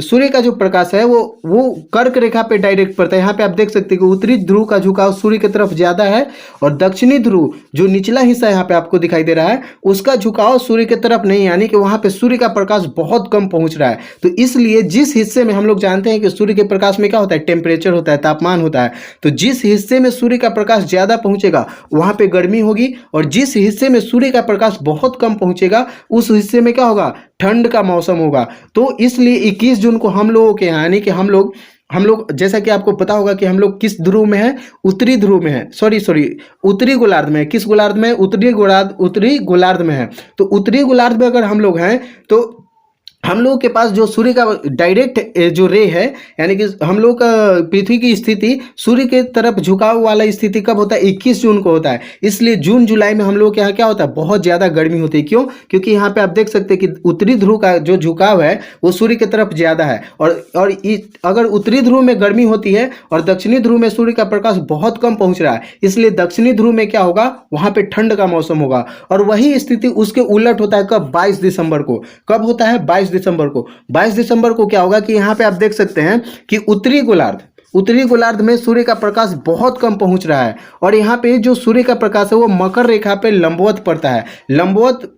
सूर्य का जो प्रकाश है वो कर्क रेखा पे डायरेक्ट पड़ता है। यहाँ पे आप देख सकते हैं कि उत्तरी ध्रुव का झुकाव सूर्य की तरफ ज्यादा है और दक्षिणी ध्रुव जो निचला हिस्सा यहाँ पे आपको दिखाई दे रहा है उसका झुकाव सूर्य की तरफ नहीं, यानी कि वहां पे सूर्य का प्रकाश बहुत कम पहुंच रहा है। तो इसलिए जिस हिस्से में हम लोग जानते हैं कि सूर्य के प्रकाश में क्या होता है, टेम्परेचर होता है, तापमान होता है, तो जिस हिस्से में सूर्य का प्रकाश ज्यादा पहुंचेगा वहां पे गर्मी होगी और जिस हिस्से में सूर्य का प्रकाश बहुत कम पहुंचेगा उस हिस्से में क्या होगा, ठंड का मौसम होगा। तो इसलिए 21 जून को हम लोगों के यहाँ, यानी कि हम लोग जैसा कि आपको पता होगा कि हम लोग किस ध्रुव में है, उत्तरी ध्रुव में है, सॉरी उत्तरी गोलार्ध में है। किस गोलार्ध में है? उत्तरी गोलार्ध में है। तो उत्तरी गोलार्ध में अगर हम लोग हैं तो हम लोगों के पास जो सूर्य का डायरेक्ट जो रे है, यानी कि हम लोग का पृथ्वी की स्थिति सूर्य के तरफ झुकाव वाला स्थिति कब होता है? 21 जून को होता है। इसलिए जून जुलाई में हम लोग के यहाँ क्या होता है? बहुत ज़्यादा गर्मी होती है। क्यों? क्योंकि यहाँ पे आप देख सकते हैं कि उत्तरी ध्रुव का जो झुकाव है वो सूर्य की तरफ ज़्यादा है। और अगर उत्तरी ध्रुव में गर्मी होती है और दक्षिणी ध्रुव में सूर्य का प्रकाश बहुत कम पहुँच रहा है, इसलिए दक्षिणी ध्रुव में क्या होगा? वहाँ पर ठंड का मौसम होगा। और वही स्थिति उसके उलट होता है कब? 22 दिसंबर को। कब होता है? 22 दिसंबर को क्या होगा कि यहाँ पे आप देख सकते हैं कि उत्तरी गोलार्ध में सूर्य का प्रकाश बहुत कम पहुंच रहा है और यहाँ पे जो सूर्य का प्रकाश है वो मकर रेखा पे लंबवत पड़ता है। लंबवत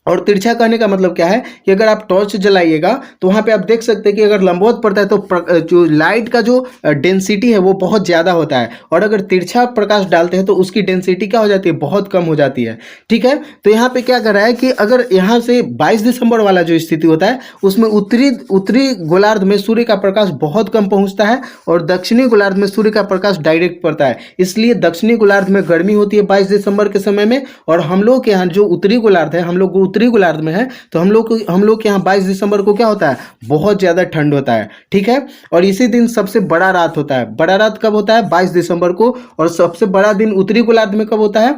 और तिरछा कहने का मतलब क्या है कि अगर आप टॉर्च जलाइएगा तो वहाँ पे आप देख सकते हैं कि अगर लंबवत पड़ता है तो जो लाइट का जो डेंसिटी है वो बहुत ज़्यादा होता है, और अगर तिरछा प्रकाश डालते हैं तो उसकी डेंसिटी क्या हो जाती है? बहुत कम हो जाती है। ठीक है, तो यहाँ पे क्या कर रहा है कि अगर यहाँ से 22 दिसंबर वाला जो स्थिति होता है उसमें उत्तरी गोलार्ध में सूर्य का प्रकाश बहुत कम पहुँचता है और दक्षिणी गोलार्ध में सूर्य का प्रकाश डायरेक्ट पड़ता है। इसलिए दक्षिणी गोलार्ध में गर्मी होती है 22 दिसंबर के समय में, और हम लोग के यहाँ जो उत्तरी गोलार्ध है, हम लोग उत्तरी गोलार्ध में है, तो हम लोग के यहाँ 22 दिसंबर को क्या होता है? बहुत ज़्यादा ठंड होता है। ठीक है, और इसी दिन सबसे बड़ा रात होता है। बड़ा रात कब होता है? 22 दिसंबर को। और सबसे बड़ा दिन उत्तरी गोलार्ध में कब होता है?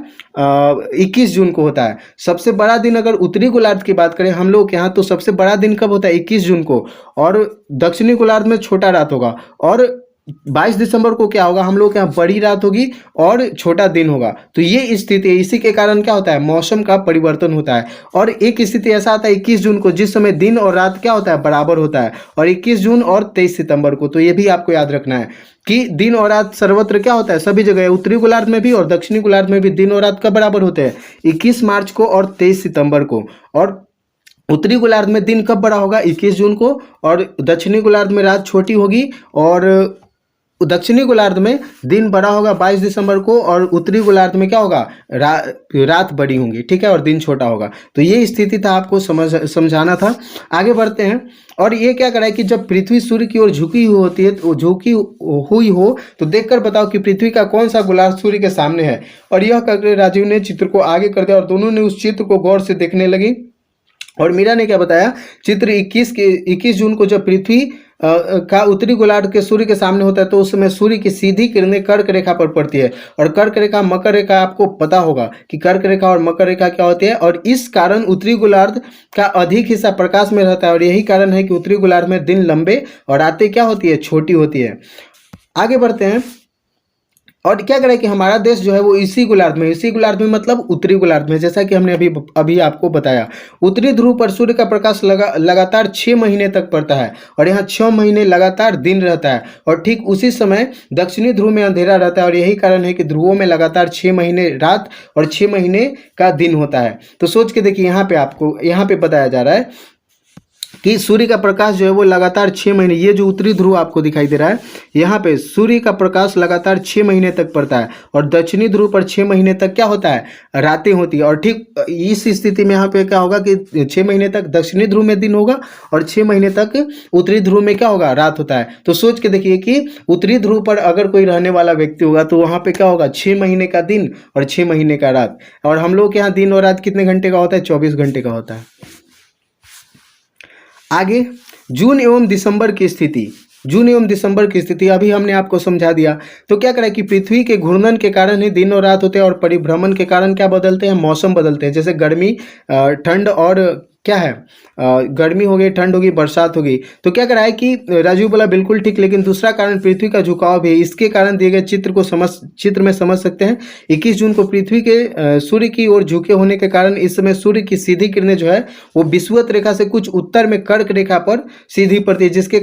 21 जून को होता है। सबसे बड़ा दिन अगर उत्तरी गोलार्ध की बात करें हम लोग के यहाँ, तो सबसे बड़ा दिन कब होता है? 21 जून को। और दक्षिणी गोलार्ध में छोटा रात होगा। और 22 दिसंबर को क्या होगा? हम लोग के यहाँ बड़ी रात होगी और छोटा दिन होगा। तो ये स्थिति है, इसी के कारण क्या होता है? मौसम का परिवर्तन होता है। और एक स्थिति ऐसा आता है 21 जून को जिस समय दिन और रात क्या होता है? बराबर होता है। और 21 जून और 23 सितंबर को, तो ये भी आपको याद रखना है कि दिन और रात सर्वत्र क्या होता है? सभी जगह, उत्तरी गोलार्ध में भी और दक्षिणी गोलार्ध में भी दिन और रात कब बराबर होते हैं? 21 मार्च को और 23 सितंबर को। और उत्तरी गोलार्ध में दिन कब बड़ा होगा? 21 जून को। और दक्षिणी गोलार्ध में रात छोटी होगी, और दक्षिणी गोलार्ध में दिन बड़ा होगा 22 दिसंबर को, और उत्तरी गोलार्ध में क्या होगा? रात बड़ी होंगी। ठीक है, और दिन छोटा होगा। तो ये स्थिति था, आपको समझाना था। आगे बढ़ते हैं। और ये क्या करा है कि जब पृथ्वी सूर्य की ओर झुकी हुई होती है, तो झुकी हुई हो तो देखकर बताओ कि पृथ्वी का कौन सा गोलार्ध सूर्य के सामने है। और यह करके राजीव ने चित्र को आगे कर दिया और दोनों ने उस चित्र को गौर से देखने लगी। और मीरा ने क्या बताया? चित्र 21 जून को जब पृथ्वी का उत्तरी गोलार्ध के सूर्य के सामने होता है तो उस समय सूर्य की सीधी किरणें कर्क रेखा पर पड़ती है। और कर्क रेखा, मकर रेखा, आपको पता होगा कि कर्क रेखा और मकर रेखा क्या होती है। और इस कारण उत्तरी गोलार्ध का अधिक हिस्सा प्रकाश में रहता है, और यही कारण है कि उत्तरी गोलार्ध में दिन लंबे और रातें क्या होती है? छोटी होती है। आगे बढ़ते हैं। और क्या करें कि हमारा देश जो है वो इसी गोलार्ध में मतलब उत्तरी गोलार्ध में, जैसा कि हमने अभी आपको बताया। उत्तरी ध्रुव पर सूर्य का प्रकाश लगातार 6 महीने तक पड़ता है, और यहाँ 6 महीने लगातार दिन रहता है। और ठीक उसी समय दक्षिणी ध्रुव में अंधेरा रहता है, और यही कारण है कि ध्रुवों में लगातार 6 महीने रात और 6 महीने का दिन होता है। तो सोच के देखिए, यहाँ पे बताया जा रहा है कि सूर्य का प्रकाश जो है वो लगातार 6 महीने, ये जो उत्तरी ध्रुव आपको दिखाई दे रहा है, यहाँ पे सूर्य का प्रकाश लगातार 6 महीने तक पड़ता है, और दक्षिणी ध्रुव पर 6 महीने तक क्या होता है? रातें होती है। और ठीक इस स्थिति में यहाँ पे क्या होगा कि 6 महीने तक दक्षिणी ध्रुव में दिन होगा और 6 महीने तक उत्तरी ध्रुव में क्या होगा? रात होता है। तो सोच के देखिए कि उत्तरी ध्रुव पर अगर कोई रहने वाला व्यक्ति होगा तो वहाँ पे क्या होगा? 6 महीने का दिन और 6 महीने का रात। और हम लोग के यहाँ दिन और रात कितने घंटे का होता है? 24 घंटे का होता है। आगे जून एवं दिसंबर की स्थिति अभी हमने आपको समझा दिया। तो क्या करें कि पृथ्वी के घूर्णन के कारण ही दिन और रात होते हैं, और परिभ्रमण के कारण क्या बदलते हैं? मौसम बदलते हैं। जैसे गर्मी, ठंड, और क्या है? गर्मी हो गई, ठंड होगी, बरसात होगी। तो क्या करा है कि राजू बोला बिल्कुल ठीक, लेकिन दूसरा कारण पृथ्वी का झुकाव भी है। इसके कारण दिए गए चित्र में समझ सकते हैं। 21 जून को पृथ्वी के सूर्य की ओर झुके होने के कारण इस समय सूर्य की सीधी किरणें जो है वो विषुवत रेखा से कुछ उत्तर में कर्क रेखा पर सीधी पड़ती है, जिसके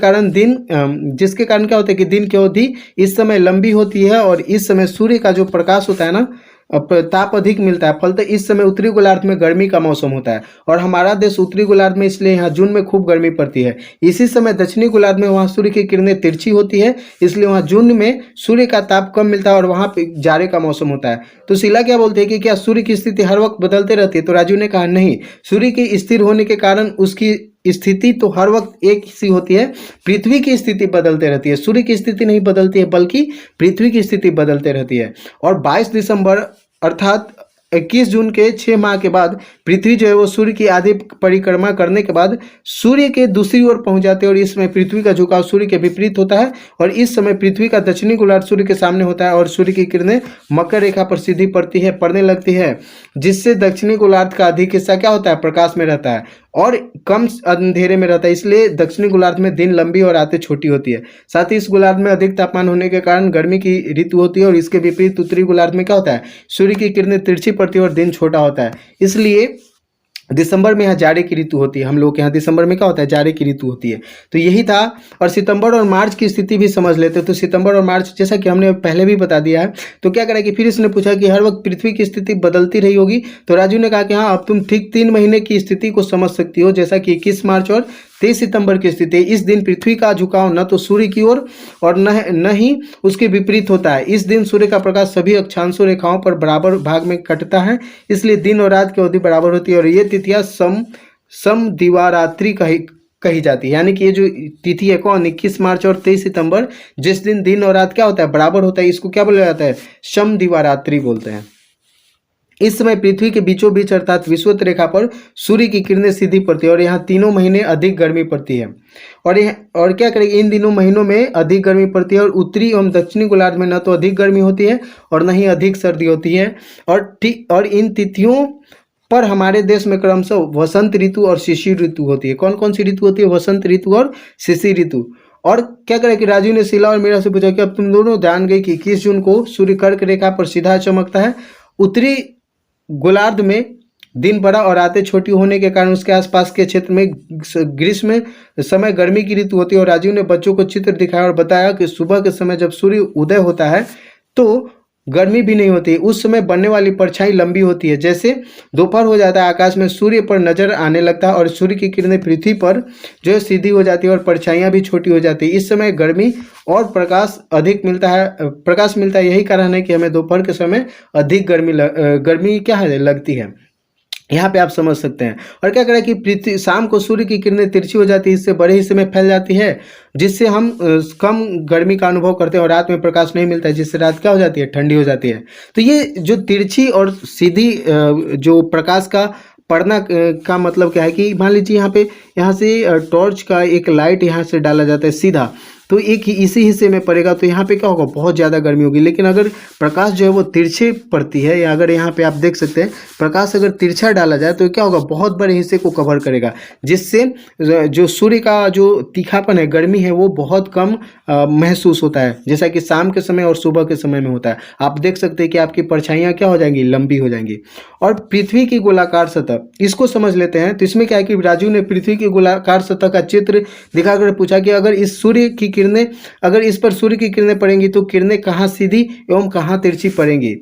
कारण क्या होता है कि दिन की अवधि इस समय लंबी होती है, और इस समय सूर्य का जो प्रकाश होता है ना, ताप अधिक मिलता है, फलतः इस समय उत्तरी गोलार्ध में गर्मी का मौसम होता है। और हमारा देश उत्तरी गोलार्ध में, इसलिए यहाँ जून में खूब गर्मी पड़ती है। इसी समय दक्षिणी गोलार्ध में वहाँ सूर्य की किरणें तिरछी होती है, इसलिए वहाँ जून में सूर्य का ताप कम मिलता है और वहाँ पे जाड़े का मौसम होता है। तो शीला क्या बोलते हैं कि क्या सूर्य की स्थिति हर वक्त बदलते रहती है? तो राजू ने कहा नहीं, सूर्य के स्थिर होने के कारण उसकी स्थिति तो हर वक्त एक सी होती है, पृथ्वी की स्थिति बदलते रहती है। सूर्य की स्थिति नहीं बदलती है, बल्कि पृथ्वी की स्थिति बदलते रहती है। और 22 दिसंबर अर्थात 21 जून के 6 माह के बाद पृथ्वी जो है वो सूर्य की आधी परिक्रमा करने के बाद सूर्य के दूसरी ओर पहुंच जाती है और इस समय पृथ्वी का झुकाव सूर्य के विपरीत होता है और इस समय पृथ्वी का दक्षिणी गोलार्ध सूर्य के सामने होता है और सूर्य की किरणें मकर रेखा पर सीधी पड़ने लगती है, जिससे दक्षिणी गोलार्ध का अधिक हिस्सा क्या होता है? प्रकाश में रहता है और कम अंधेरे में रहता है। इसलिए दक्षिणी गोलार्ध में दिन लंबी और रातें छोटी होती है। साथ ही इस गोलार्ध में अधिक तापमान होने के कारण गर्मी की ऋतु होती है और इसके विपरीत उत्तरी गोलार्ध में क्या होता है? सूर्य की किरणें तिरछी पड़ती है और दिन छोटा होता है। इसलिए दिसंबर में यहाँ जाड़े की ऋतु होती है। हम लोग के यहाँ दिसंबर में क्या होता है? जाड़े की ऋतु होती है। तो यही था। और सितंबर और मार्च की स्थिति भी समझ लेते हैं। तो सितंबर और मार्च जैसा कि हमने पहले भी बता दिया है। तो क्या करें कि फिर इसने पूछा कि हर वक्त पृथ्वी की स्थिति बदलती रही होगी। तो राजू ने कहा कि हाँ, अब तुम ठीक 3 महीने की स्थिति को समझ सकती हो, जैसा कि 21 मार्च और 23 सितंबर की स्थिति। इस दिन पृथ्वी का झुकाव न तो सूर्य की ओर और न ही उसके विपरीत होता है। इस दिन सूर्य का प्रकाश सभी अक्षांशों रेखाओं पर बराबर भाग में कटता है, इसलिए दिन और रात की अवधि बराबर होती है और ये तिथियां समदिवारात्रि कही जाती है। यानी कि ये जो तिथि है कौन? 21 मार्च और 23 सितंबर, जिस दिन और रात क्या होता है? बराबर होता है। इसको क्या बोला जाता है? समदिवारात्रि बोलते हैं। इस समय पृथ्वी के बीचों बीच अर्थात विषुवत रेखा पर सूर्य की किरणें सीधी पड़ती है और यहाँ तीनों महीने अधिक गर्मी पड़ती है। और क्या करेंगे? इन दिनों महीनों में अधिक गर्मी पड़ती है और उत्तरी एवं दक्षिणी गोलार्ध में न तो अधिक गर्मी होती है और न ही अधिक सर्दी होती है। और इन तिथियों पर हमारे देश में क्रमशः वसंत ऋतु और शिशिर ऋतु होती है। कौन कौन सी ऋतु होती है? वसंत ऋतु और शिशिर ऋतु। और क्या करें कि राजू ने शीला और मीरा से पूछा कि अब तुम दोनों जान गए कि 21 जून को सूर्य कर्क रेखा पर सीधा चमकता है। उत्तरी गोलार्ध में दिन बड़ा और रातें छोटी होने के कारण उसके आसपास के क्षेत्र में ग्रीष्म समय गर्मी की ऋतु होती है। और राजीव ने बच्चों को चित्र दिखाया और बताया कि सुबह के समय जब सूर्य उदय होता है तो गर्मी भी नहीं होती। उस समय बनने वाली परछाई लंबी होती है। जैसे दोपहर हो जाता है, आकाश में सूर्य पर नजर आने लगता है और सूर्य की किरणें पृथ्वी पर जो है सीधी हो जाती है और परछाइयाँ भी छोटी हो जाती है। इस समय गर्मी और प्रकाश अधिक मिलता है। यही कारण है कि हमें दोपहर के समय अधिक गर्मी क्या है? लगती है। यहाँ पे आप समझ सकते हैं। और क्या करें कि पृथ्वी शाम को सूर्य की किरणें तिरछी हो जाती है, इससे बड़े हिस्से में फैल जाती है, जिससे हम कम गर्मी का अनुभव करते हैं और रात में प्रकाश नहीं मिलता है, जिससे रात क्या हो जाती है? ठंडी हो जाती है। तो ये जो तिरछी और सीधी जो प्रकाश का पड़ना का मतलब क्या है कि मान लीजिए यहाँ से टॉर्च का एक लाइट यहाँ से डाला जाता है सीधा, तो एक ही इसी हिस्से में पड़ेगा तो यहाँ पे क्या होगा? बहुत ज़्यादा गर्मी होगी। लेकिन अगर प्रकाश जो है वो तिरछे पड़ती है, या अगर यहाँ पे आप देख सकते हैं प्रकाश अगर तिरछा डाला जाए तो क्या होगा? बहुत बड़े हिस्से को कवर करेगा, जिससे जो सूर्य का जो तीखापन है, गर्मी है, वो बहुत कम महसूस होता है, जैसा कि शाम के समय और सुबह के समय में होता है। आप देख सकते हैं कि आपकी परछाइयाँ क्या हो जाएंगी? लंबी हो जाएंगी। और पृथ्वी की गोलाकार सतह, इसको समझ लेते हैं। तो इसमें क्या है कि राजू ने पृथ्वी की गोलाकार सतह का चित्र दिखाकर पूछा कि अगर इस पर सूर्य की किरणें पड़ेंगी तो किरणें कहाँ सीधी एवं कहाँ तिरछी पड़ेंगी।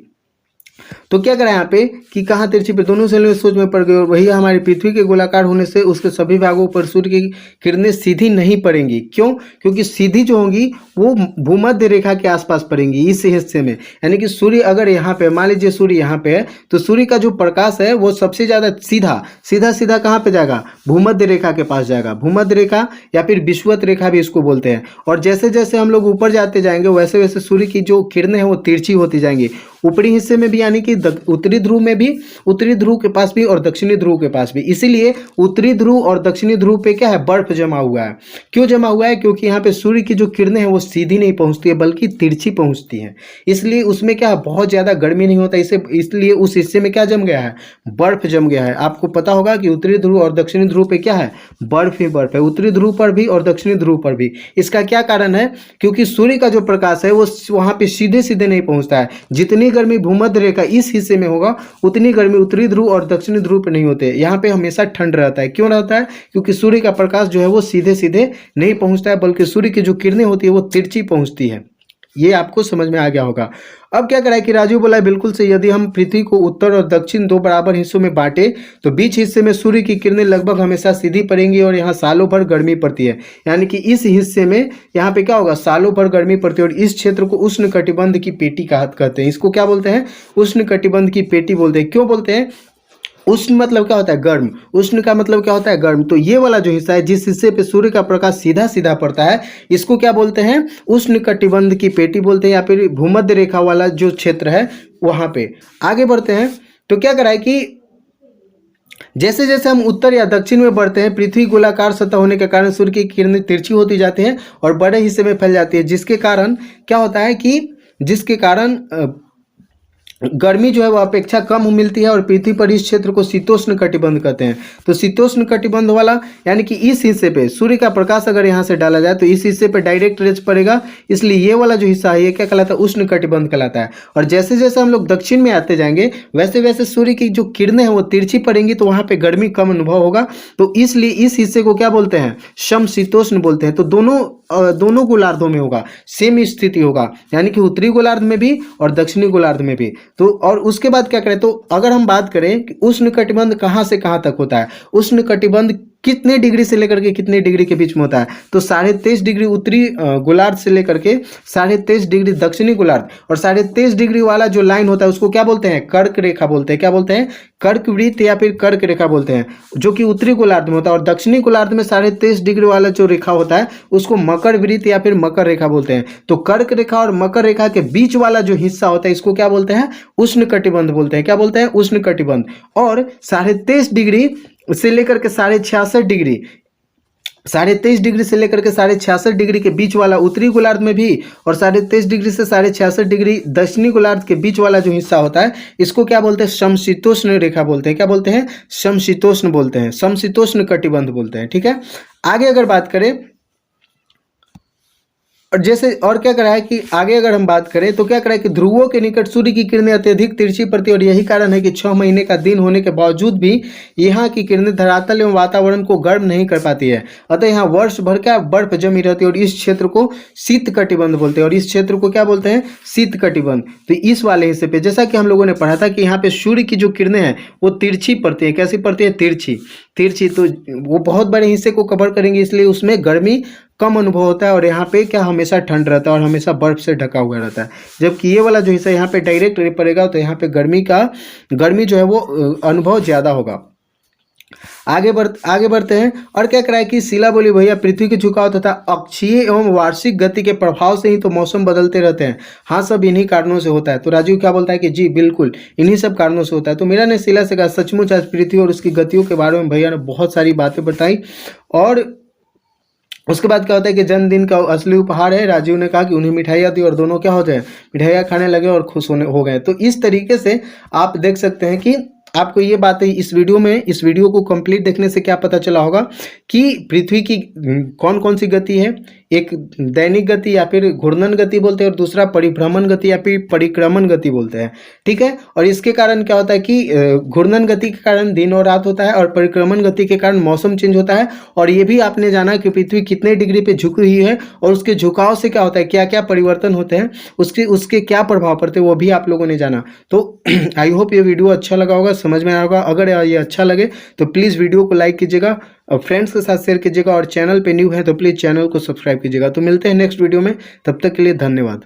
तो क्या करें यहाँ पे कि कहाँ तिरछी पे? दोनों सेल में सोच में पड़ गए। और वही हमारी पृथ्वी के गोलाकार होने से उसके सभी भागों पर सूर्य की किरणें सीधी नहीं पड़ेंगी। क्यों? क्योंकि सीधी जो होंगी वो भूमध्य रेखा के आसपास पड़ेंगी, इस हिस्से में। यानी कि सूर्य अगर यहाँ पे, मान लीजिए सूर्य यहाँ पे है, तो सूर्य का जो प्रकाश है वो सबसे ज्यादा सीधा कहाँ पे जाएगा? भूमध्य रेखा के पास जाएगा। भूमध्य रेखा या फिर विषुवत रेखा भी इसको बोलते हैं। और जैसे जैसे हम लोग ऊपर जाते जाएंगे वैसे वैसे सूर्य की जो किरणें हैं वो तिरछी होती जाएंगी। ऊपरी हिस्से में भी, यानी कि उत्तरी ध्रुव में भी, उत्तरी ध्रुव के पास भी और दक्षिणी ध्रुव के पास भी। इसीलिए उत्तरी ध्रुव और दक्षिणी ध्रुव पे क्या है? बर्फ जमा हुआ है। क्यों जमा हुआ है? क्योंकि यहाँ पे सूर्य की जो किरणें हैं वो सीधी नहीं पहुंचती है बल्कि तिरछी पहुंचती हैं। इसलिए उसमें क्या है? बहुत ज्यादा गर्मी नहीं होता। इसलिए उस हिस्से में क्या जम गया है? बर्फ जम गया है। आपको पता होगा कि उत्तरी ध्रुव और दक्षिणी ध्रुव पे क्या है? बर्फ ही बर्फ है। उत्तरी ध्रुव पर भी और दक्षिणी ध्रुव पर भी। इसका क्या कारण है? क्योंकि सूर्य का जो प्रकाश है वो वहां पे सीधे सीधे नहीं पहुंचता है। जितनी गर्मी भूमध्य रेखा इस हिस्से में होगा उतनी गर्मी उत्तरी ध्रुव और दक्षिणी ध्रुव पे नहीं होते। यहाँ पे हमेशा ठंड रहता है। क्यों रहता है? क्योंकि सूर्य का प्रकाश जो है वो सीधे सीधे नहीं पहुंचता है बल्कि सूर्य की जो किरणें होती है वो तिरछी पहुंचती है। ये आपको समझ में आ गया होगा। अब क्या करा है कि राजू बोला है बिल्कुल से, यदि हम पृथ्वी को उत्तर और दक्षिण दो बराबर हिस्सों में बांटे तो बीच हिस्से में सूर्य की किरणें लगभग हमेशा सीधी पड़ेंगी और यहाँ सालों भर गर्मी पड़ती है। यानी कि इस हिस्से में यहाँ पे क्या होगा, सालों भर गर्मी पड़ती है। और इस क्षेत्र को उष्ण कटिबंध की पेटी कहते हैं। इसको क्या बोलते हैं, उष्ण कटिबंध की पेटी बोलते हैं। क्यों बोलते हैं, उष्ण मतलब क्या होता है, गर्म। उष्ण का मतलब क्या होता है, गर्म। तो ये वाला जो हिस्सा है, जिस हिस्से पे सूर्य का प्रकाश सीधा सीधा पड़ता है, इसको क्या बोलते हैं, उष्ण कटिबंध की पेटी बोलते हैं, या फिर भूमध्य रेखा वाला जो क्षेत्र है वहां पे। आगे बढ़ते हैं तो क्या करा है कि जैसे जैसे हम उत्तर या दक्षिण में बढ़ते हैं, पृथ्वी गोलाकार सतह होने के कारण सूर्य की किरणें तिरछी होती जाती हैं और बड़े हिस्से में फैल जाती है, जिसके कारण क्या होता है कि जिसके कारण गर्मी जो है वो अपेक्षा कम मिलती है और पृथ्वी पर इस क्षेत्र को शीतोष्ण कटिबंध कहते हैं। तो शीतोष्ण कटिबंध वाला यानी कि इस हिस्से पे सूर्य का प्रकाश अगर यहाँ से डाला जाए तो इस हिस्से पे डायरेक्ट रेज पड़ेगा, इसलिए ये वाला जो हिस्सा है ये क्या कहलाता है, उष्ण कटिबंध कहलाता है। और जैसे जैसे हम लोग दक्षिण में आते जाएंगे वैसे वैसे सूर्य की जो किरणें हैं वो तिरछी पड़ेंगी, तो वहाँ पे गर्मी कम अनुभव होगा। तो इसलिए इस हिस्से को क्या बोलते हैं, समशीतोष्ण बोलते हैं। तो दोनों गोलार्धों में होगा, सेम स्थिति होगा, यानी कि उत्तरी गोलार्ध में भी और दक्षिणी गोलार्ध में भी। तो और उसके बाद क्या करें, तो अगर हम बात करें कि उष्ण कटिबंध कहाँ से कहाँ तक होता है, उष्ण कटिबंध कितने डिग्री से लेकर के कितने डिग्री के बीच में होता है, तो 23.5 डिग्री उत्तरी गोलार्ध से लेकर के 23.5 डिग्री दक्षिणी गोलार्ध। और 23.5 डिग्री वाला जो लाइन होता है उसको क्या बोलते हैं, कर्क रेखा बोलते हैं। क्या बोलते हैं, कर्क वृत्त या फिर कर्क रेखा बोलते हैं, जो कि उत्तरी गोलार्ध में होता है। और दक्षिणी गोलार्ध में 23.5 डिग्री वाला जो रेखा होता है उसको मकर वृत्त या फिर मकर रेखा बोलते हैं। तो कर्क रेखा और मकर रेखा के बीच वाला जो हिस्सा होता है इसको क्या बोलते हैं, उष्ण कटिबंध बोलते हैं। क्या बोलते हैं, उष्ण कटिबंध। और 23.5 डिग्री से लेकर के 66.5 डिग्री, 23.5 डिग्री से लेकर के 66.5 डिग्री के बीच वाला उत्तरी गोलार्ध में भी, और 23.5 डिग्री से 66.5 डिग्री दक्षिणी गोलार्ध के बीच वाला जो हिस्सा होता है इसको क्या बोलते हैं, समशीतोष्ण रेखा बोलते हैं। क्या बोलते हैं, समशीतोष्ण बोलते हैं, समशीतोष्ण कटिबंध बोलते हैं। ठीक है, आगे अगर बात करें और जैसे और क्या करा है कि आगे अगर हम बात करें तो क्या करा है कि ध्रुवों के निकट सूर्य की किरणें अत्यधिक तिरछी पड़ती है और यही कारण है कि 6 महीने का दिन होने के बावजूद भी यहाँ की किरणें धरातल एवं वातावरण को गर्म नहीं कर पाती है। अतः यहाँ वर्ष भर क्या बर्फ जमी रहती है और इस क्षेत्र को शीत कटिबंध बोलते हैं। और इस क्षेत्र को क्या बोलते हैं, शीत कटिबंध। तो इस वाले हिस्से पे जैसा कि हम लोगों ने पढ़ा था कि यहाँ पे सूर्य की जो किरणें हैं वो तिरछी पड़ती है। कैसी पड़ती है, तिरछी। तो वो बहुत बड़े हिस्से को कवर करेंगे, इसलिए उसमें गर्मी कम अनुभव होता है और यहाँ पे क्या हमेशा ठंड रहता है और हमेशा बर्फ से ढका हुआ रहता है। जबकि ये वाला जो हिस्सा यहाँ पे डायरेक्ट पड़ेगा तो यहाँ पे गर्मी जो है वो अनुभव ज़्यादा होगा। आगे बढ़ते हैं और क्या कराए कि शीला बोली भैया पृथ्वी के झुकाव तथा अक्षीय एवं वार्षिक गति के प्रभाव से ही तो मौसम बदलते रहते हैं। हाँ, सब इन्हीं कारणों से होता है। तो राजू क्या बोलता है कि जी बिल्कुल इन्हीं सब कारणों से होता है। तो मेरा ने शीला से कहा सचमुच आज पृथ्वी और उसकी गतियों के बारे में भैया ने बहुत सारी बातें बताई। और उसके बाद क्या होता है कि जन्मदिन का असली उपहार है, राजीव ने कहा कि उन्हें मिठाइयाँ दी और दोनों क्या हो जाए, मिठाइयाँ खाने लगे और खुश हो गए। तो इस तरीके से आप देख सकते हैं कि आपको ये बातें इस वीडियो को कंप्लीट देखने से क्या पता चला होगा कि पृथ्वी की कौन कौन सी गति है। एक दैनिक गति या फिर घूर्णन गति बोलते हैं और दूसरा परिभ्रमण गति या फिर परिक्रमण गति बोलते हैं। ठीक है, और इसके कारण क्या होता है कि घूर्णन गति के कारण दिन और रात होता है और परिक्रमण गति के कारण मौसम चेंज होता है। और ये भी आपने जाना कि पृथ्वी कितने डिग्री पे झुकी हुई है और उसके झुकाव से क्या होता है, क्या क्या परिवर्तन होते हैं, उसके क्या प्रभाव पड़ते हैं, वो भी आप लोगों ने जाना। तो आई होप ये वीडियो अच्छा लगा होगा, समझ में आया होगा। अगर ये अच्छा लगे तो प्लीज़ वीडियो को लाइक कीजिएगा और फ्रेंड्स के साथ शेयर कीजिएगा और चैनल पे न्यू है तो प्लीज़ चैनल को सब्सक्राइब कीजिएगा। तो मिलते हैं नेक्स्ट वीडियो में, तब तक के लिए धन्यवाद।